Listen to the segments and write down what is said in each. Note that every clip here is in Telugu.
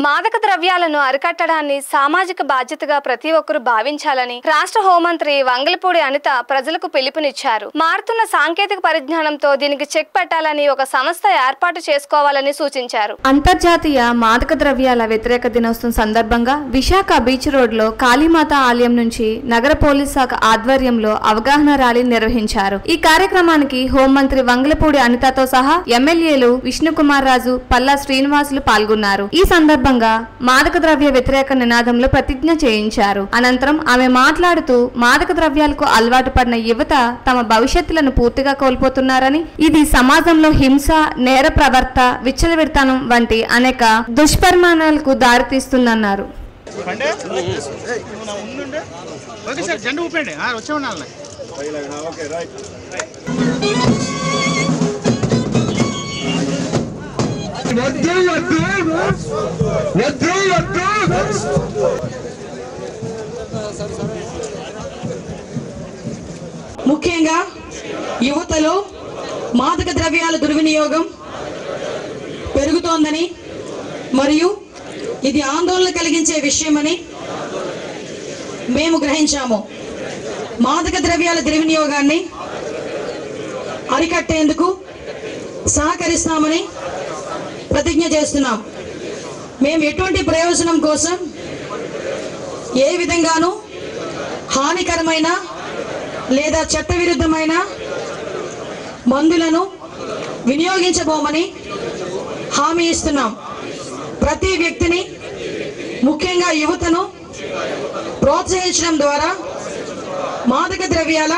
మాదక ద్రవ్యాలను అరికట్టడాన్ని సామాజిక బాధ్యతగా ప్రతి ఒక్కరూ భావించాలని రాష్ట్ర హోంమంత్రి వంగలపూడి అనిత ప్రజలకు పిలుపునిచ్చారు. మారుతున్న సాంకేతిక పరిజ్ఞానంతో దీనికి చెక్ పెట్టాలని ఒక సంస్థ ఏర్పాటు చేసుకోవాలని సూచించారు. అంతర్జాతీయ మాదక ద్రవ్యాల వ్యతిరేక దినోత్సవం సందర్భంగా విశాఖ బీచ్ రోడ్లో కాళీమాత ఆలయం నుంచి నగర పోలీస్ శాఖ ఆధ్వర్యంలో అవగాహన ర్యాలీ నిర్వహించారు. ఈ కార్యక్రమానికి హోంమంత్రి వంగలపూడి అనితతో సహా ఎమ్మెల్యేలు విష్ణుకుమార్ రాజు, పల్లా శ్రీనివాసులు పాల్గొన్నారు. ఈ సందర్భంగా మాదక ద్రవ్య వ్యతిరేక నినాదంలో ప్రతిజ్ఞ చేయించారు. అనంతరం ఆమె మాట్లాడుతూ మాదక ద్రవ్యాలకు అలవాటు పడిన యువత తమ భవిష్యత్తులను పూర్తిగా కోల్పోతున్నారని, ఇది సమాజంలో హింస, నేర ప్రవర్త, విచ్చలవిడతనం వంటి అనేక దుష్పరిణామాలకు దారితీస్తుందన్నారు. ముఖ్యంగా యువతలో మాదక ద్రవ్యాల దుర్వినియోగం పెరుగుతోందని మరియు ఇది ఆందోళన కలిగించే విషయమని మేము గ్రహించాము. మాదక ద్రవ్యాల దుర్వినియోగాన్ని అరికట్టేందుకు సహకరిస్తామని ప్రతిజ్ఞ చేస్తున్నాం. మేము ఎటువంటి ప్రయోజనం కోసం ఏ విధంగానూ హానికరమైన లేదా చట్టవిరుద్ధమైన మందులను వినియోగించబోమని హామీ ఇస్తున్నాం. ప్రతి వ్యక్తిని, ముఖ్యంగా యువతను ప్రోత్సహించడం ద్వారా మాదక ద్రవ్యాల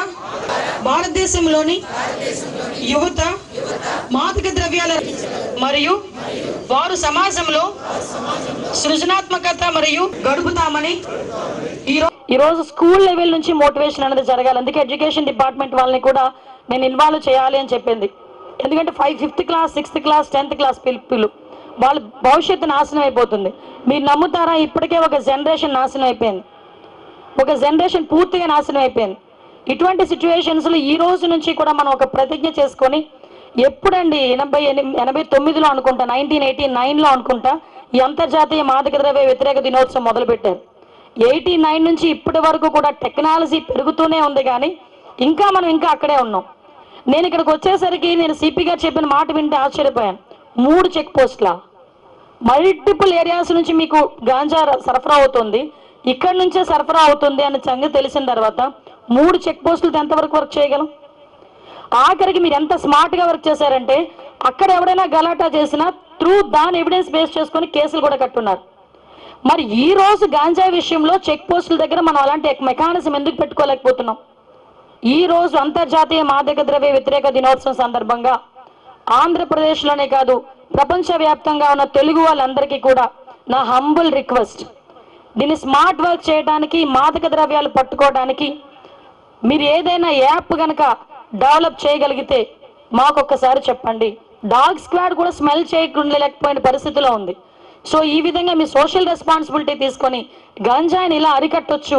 భారతదేశంలోని యువత మాదక ద్రవ్యాల మరియు వారు సమాజంలో సృజనాత్మకత మరియు గడుపుతామని ఈరోజు స్కూల్ లెవెల్ నుంచి మోటివేషన్ అనేది జరగాలి. అందుకే ఎడ్యుకేషన్ డిపార్ట్మెంట్ వాళ్ళని కూడా నేను ఇన్వాల్వ్ చేయాలి అని చెప్పింది. ఎందుకంటే 5th class, 6th class, 10th class పిల్లలు వాళ్ళ భవిష్యత్తు నాశనం అయిపోతుంది. మీరు నమ్ముతారా? ఇప్పటికే ఒక జనరేషన్ నాశనం అయిపోయింది, ఒక జనరేషన్ పూర్తిగా నాశనం అయిపోయింది. ఇటువంటి సిచ్యువేషన్స్లో ఈ రోజు నుంచి కూడా మనం ఒక ప్రతిజ్ఞ చేసుకొని, ఎప్పుడండి 1989లో అనుకుంటా, 1989లో అనుకుంటా ఈ అంతర్జాతీయ మాదక ద్రవ్య వ్యతిరేక దినోత్సవం మొదలుపెట్టారు. 89 నుంచి ఇప్పటి వరకు కూడా టెక్నాలజీ పెరుగుతూనే ఉంది, కానీ మనం ఇంకా అక్కడే ఉన్నాం. నేను ఇక్కడికి వచ్చేసరికి నేను సిపి గారు చెప్పిన మాట వింటే ఆశ్చర్యపోయాను. 3 చెక్ పోస్టుల మల్టిపుల్ ఏరియాస్ నుంచి మీకు గాంజా సరఫరా అవుతుంది, ఇక్కడ నుంచే సరఫరా అవుతుంది అనే సంగతి తెలిసిన తర్వాత 3 చెక్ పోస్టులతో ఎంతవరకు వర్క్ చేయగలం? ఆఖరికి మీరు ఎంత స్మార్ట్గా వర్క్ చేశారంటే, అక్కడ ఎవరైనా గలాటా చేసినా దాని ఎవిడెన్స్ బేస్ చేసుకొని కేసులు కూడా కట్టున్నారు. మరి ఈ రోజు గాంజా విషయంలో చెక్ పోస్టుల దగ్గర మనం అలాంటి మెకానిజం ఎందుకు పెట్టుకోలేకపోతున్నాం? ఈ రోజు అంతర్జాతీయ మాదక ద్రవ్య వ్యతిరేక దినోత్సవం సందర్భంగా ఆంధ్రప్రదేశ్లోనే కాదు, ప్రపంచవ్యాప్తంగా ఉన్న తెలుగు వాళ్ళందరికీ కూడా నా హంబుల్ రిక్వెస్ట్, దీన్ని స్మార్ట్ వర్క్ చేయడానికి, మాదక ద్రవ్యాలు పట్టుకోవడానికి మీరు ఏదైనా యాప్ కనుక డెవలప్ చేయగలిగితే మాకు ఒక్కసారి చెప్పండి. డాగ్ స్క్వాడ్ కూడా స్మెల్ చేయకుండా లేకపోయిన పరిస్థితిలో ఉంది. సో ఈ విధంగా మీ సోషల్ రెస్పాన్సిబిలిటీ తీసుకొని గంజాయిని ఇలా అరికట్టొచ్చు,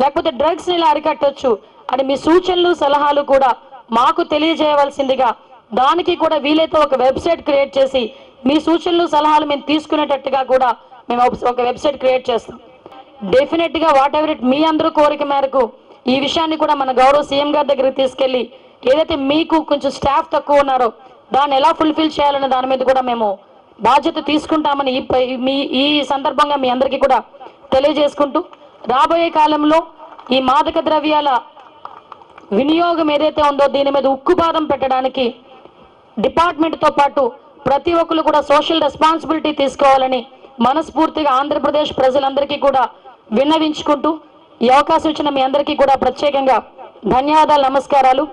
లేకపోతే డ్రగ్స్ని ఇలా అరికట్టొచ్చు అని మీ సూచనలు, సలహాలు కూడా మాకు తెలియజేయవలసిందిగా, దానికి కూడా వీలైతే ఒక వెబ్సైట్ క్రియేట్ చేసి మీ సూచనలు, సలహాలు మేము తీసుకునేటట్టుగా కూడా మేము ఒక వెబ్సైట్ క్రియేట్ చేస్తాం. డెఫినెట్గా వాట్ ఎవర్ ఇట్, మీ అందరూ కోరిక మేరకు ఈ విషయాన్ని కూడా మన గౌరవ సీఎం గారి దగ్గరికి తీసుకెళ్ళి, ఏదైతే మీకు కొంచెం స్టాఫ్ తక్కువ ఉన్నారో దాన్ని ఎలా ఫుల్ఫిల్ చేయాలనే దాని మీద కూడా మేము బాధ్యత తీసుకుంటామని ఈ సందర్భంగా మీ అందరికీ కూడా తెలియజేసుకుంటూ, రాబోయే కాలంలో ఈ మాదక ద్రవ్యాల వినియోగం ఏదైతే ఉందో దీని మీద ఉక్కుపాదం పెట్టడానికి డిపార్ట్మెంట్తో పాటు ప్రతి ఒక్కరు కూడా సోషల్ రెస్పాన్సిబిలిటీ తీసుకోవాలని మనస్ఫూర్తిగా ఆంధ్రప్రదేశ్ ప్రజలందరికీ కూడా విన్నవించుకుంటూ, ఈ అవకాశం ఇచ్చిన మీ అందరికీ కూడా ప్రత్యేకంగా ధన్యవాదాలు, నమస్కారాలు.